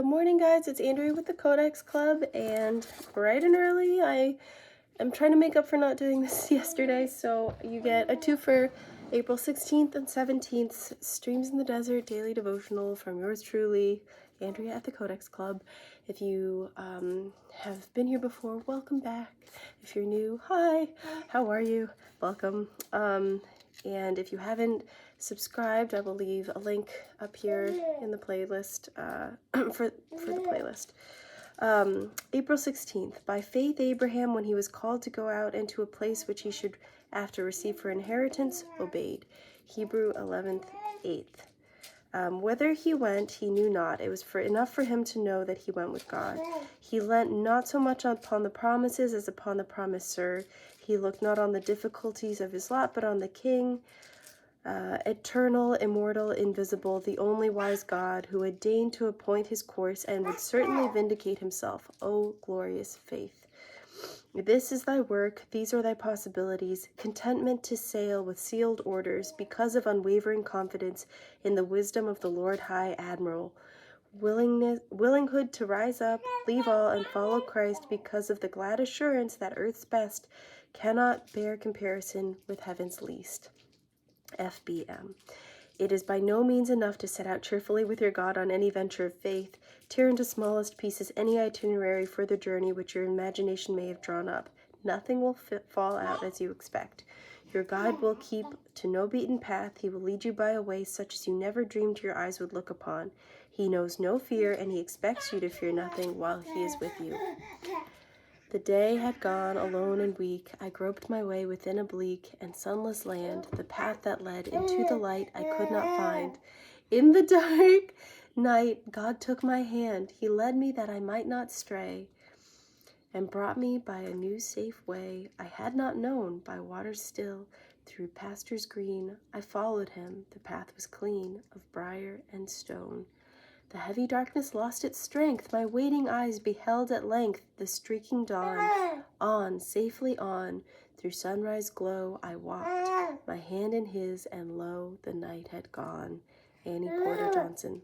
Good morning, guys. It's Andrea with the Codex Club, and bright and early, I am trying to make up for not doing this yesterday, so you get a two for April 16th and 17th, Streams in the Desert Daily Devotional from yours truly, Andrea at the Codex Club. If you have been here before, welcome back. If you're new, hi, how are you? Welcome. And if you haven't subscribed, I will leave a link up here in the playlist for the playlist. April 16th. By faith Abraham, when he was called to go out into a place which he should after receive for inheritance, obeyed. Hebrew 11th, 8th. Whither he went, he knew not. It was enough for him to know that he went with God. He leant not so much upon the promises as upon the promiser. He looked not on the difficulties of his lot, but on the King, eternal, immortal, invisible, the only wise God, who had deigned to appoint his course and would certainly vindicate himself. O glorious faith! This is thy work, these are thy possibilities, contentment to sail with sealed orders, because of unwavering confidence in the wisdom of the Lord High Admiral, willinghood to rise up, leave all, and follow Christ, because of the glad assurance that earth's best cannot bear comparison with heaven's least. FBM. It is by no means enough to set out cheerfully with your God on any venture of faith. Tear into smallest pieces any itinerary for the journey which your imagination may have drawn up. Nothing will fall out as you expect. Your guide will keep to no beaten path. He will lead you by a way such as you never dreamed your eyes would look upon. He knows no fear, and he expects you to fear nothing while he is with you. The day had gone, alone and weak. I groped my way within a bleak and sunless land. The path that led into the light I could not find. In the dark night, God took my hand. He led me that I might not stray, and brought me by a new safe way I had not known, by waters still, through pastures green. I followed him. The path was clean of briar and stone. The heavy darkness lost its strength. My waiting eyes beheld at length the streaking dawn. On, safely on, through sunrise glow I walked, my hand in his, and lo, the night had gone. Annie Porter Johnson.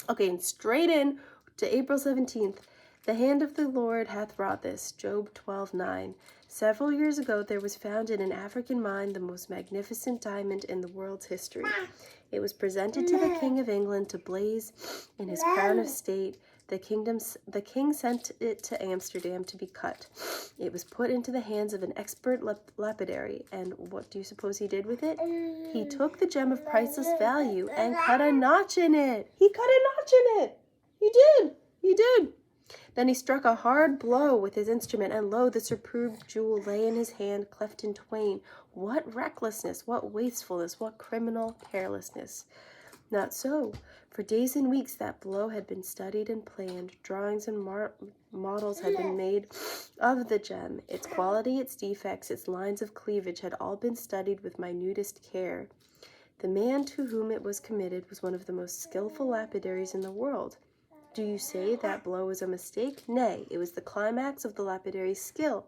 Okay, and straight in to April 17th. The hand of the Lord hath wrought this. Job 12:9. Several years ago there was found in an African mine the most magnificent diamond in the world's history. It was presented to the King of England to blaze in his crown of state. The king sent it to Amsterdam to be cut. It was put into the hands of an expert lapidary, and what do you suppose he did with it? He took the gem of priceless value and cut a notch in it. He cut a notch in it. He did. Then he struck a hard blow with his instrument, and lo, the superb jewel lay in his hand, cleft in twain. What recklessness, what wastefulness, what criminal carelessness. Not so. For days and weeks that blow had been studied and planned. Drawings and models had been made of the gem. Its quality, its defects, its lines of cleavage had all been studied with minutest care. The man to whom it was committed was one of the most skillful lapidaries in the world. Do you say that blow was a mistake? Nay, it was the climax of the lapidary's skill.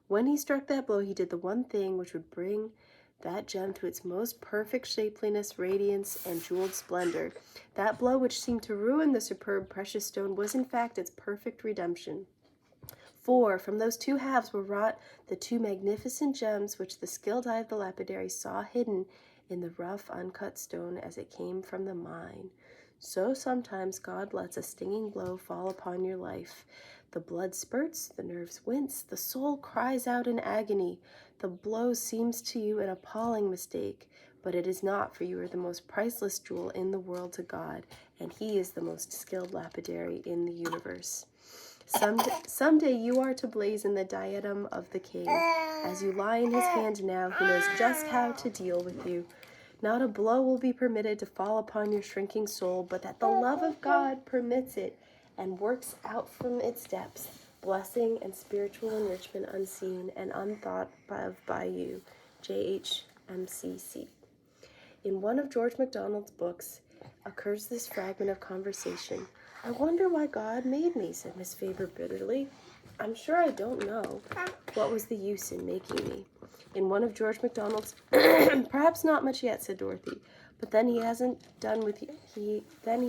When he struck that blow, he did the one thing which would bring that gem to its most perfect shapeliness, radiance, and jeweled splendor. That blow which seemed to ruin the superb precious stone was in fact its perfect redemption. For from those two halves were wrought the two magnificent gems which the skilled eye of the lapidary saw hidden in the rough, uncut stone as it came from the mine. So sometimes God lets a stinging blow fall upon your life. The blood spurts, the nerves wince, the soul cries out in agony. The blow seems to you an appalling mistake, but it is not, for you are the most priceless jewel in the world to God, and he is the most skilled lapidary in the universe. Someday you are to blazon the diadem of the King. As you lie in his hand now, he knows just how to deal with you. Not a blow will be permitted to fall upon your shrinking soul, but that the love of God permits it and works out from its depths blessing and spiritual enrichment unseen and unthought of by you. JHMCC. In one of George MacDonald's books occurs this fragment of conversation. I wonder why God made me, said Miss Faber bitterly. I'm sure I don't know. What was the use in making me? In one of George MacDonald's, perhaps not much yet, said Dorothy. But then he hasn't done with you. He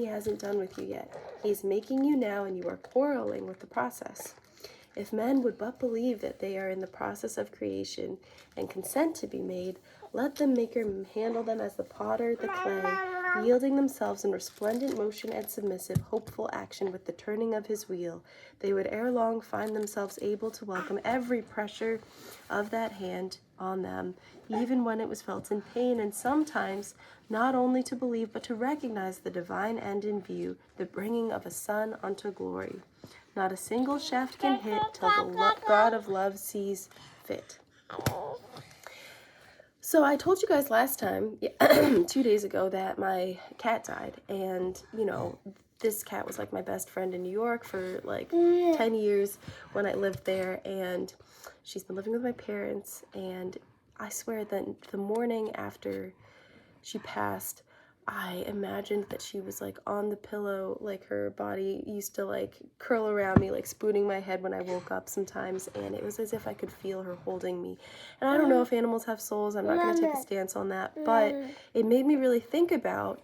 hasn't done with you yet. He's making you now, and you are quarreling with the process. If men would but believe that they are in the process of creation and consent to be made, let the Maker handle them as the potter the clay, yielding themselves in resplendent motion and submissive, hopeful action with the turning of his wheel. They would ere long find themselves able to welcome every pressure of that hand on them, even when it was felt in pain, and sometimes not only to believe but to recognize the divine end in view, the bringing of a son unto glory. Not a single shaft can hit till the God of love sees fit. So I told you guys last time, 2 days ago, that my cat died. And, you know, this cat was like my best friend in New York for like 10 years when I lived there. And she's been living with my parents. And I swear that the morning after she passed, I imagined that she was like on the pillow, like her body used to like curl around me, like spooning my head when I woke up sometimes, and it was as if I could feel her holding me. And I don't know if animals have souls, I'm not going to take a stance on that, but it made me really think about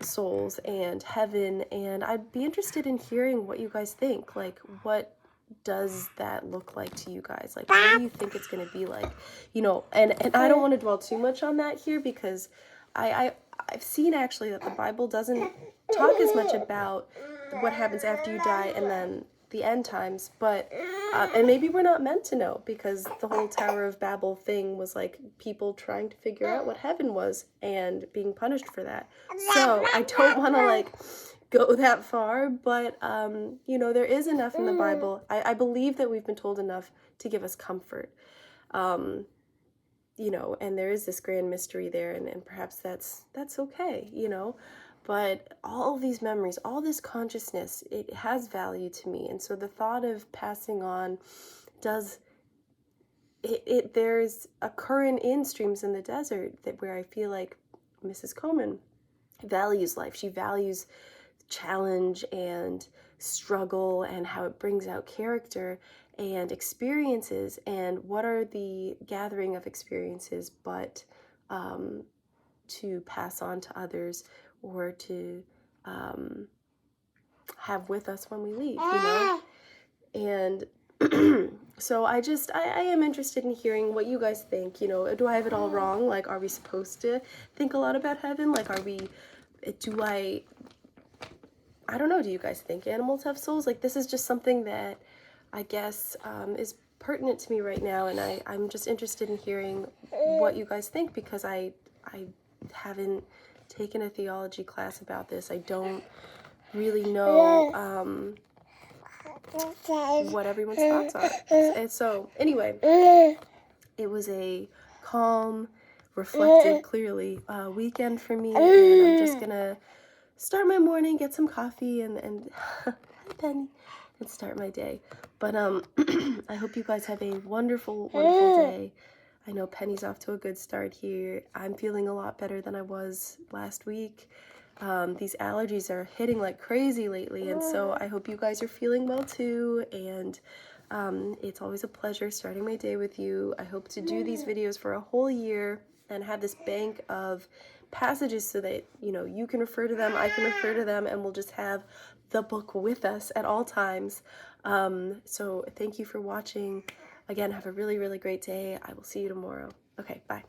souls and heaven, and I'd be interested in hearing what you guys think. Like, what does that look like to you guys? Like, what do you think it's going to be like? You know, and I don't want to dwell too much on that here, because I've seen actually that the Bible doesn't talk as much about what happens after you die and then the end times, but and maybe we're not meant to know, because the whole Tower of Babel thing was like people trying to figure out what heaven was and being punished for that. So I don't want to like go that far, but you know, there is enough in the Bible. I believe that we've been told enough to give us comfort. You know, and there is this grand mystery there, and perhaps that's okay, you know. But all these memories, all this consciousness, it has value to me. And so the thought of passing on does it there's a current in streams in the desert that where I feel like Mrs. Cowman values life. She values challenge and struggle and how it brings out character and experiences, and what are the gathering of experiences but to pass on to others, or to have with us when we leave, you know. And so I am interested in hearing what you guys think. You know, do I have it all wrong? Like, are we supposed to think a lot about heaven? Like, I don't know, do you guys think animals have souls? Like, this is just something that I guess is pertinent to me right now, and I'm just interested in hearing what you guys think, because I haven't taken a theology class about this. I don't really know what everyone's thoughts are. And so, anyway, it was a calm, reflective, clearly weekend for me, and I'm just gonna start my morning, get some coffee, and hi Penny, and start my day. But I hope you guys have a wonderful, wonderful day. I know Penny's off to a good start here. I'm feeling a lot better than I was last week. These allergies are hitting like crazy lately, and so I hope you guys are feeling well too. And it's always a pleasure starting my day with you. I hope to do these videos for a whole year and have this bank of passages so that, you know, you can refer to them, I can refer to them, and we'll just have the book with us at all times. So thank you for watching. Again, have a really, really great day. I will see you tomorrow. Okay, bye.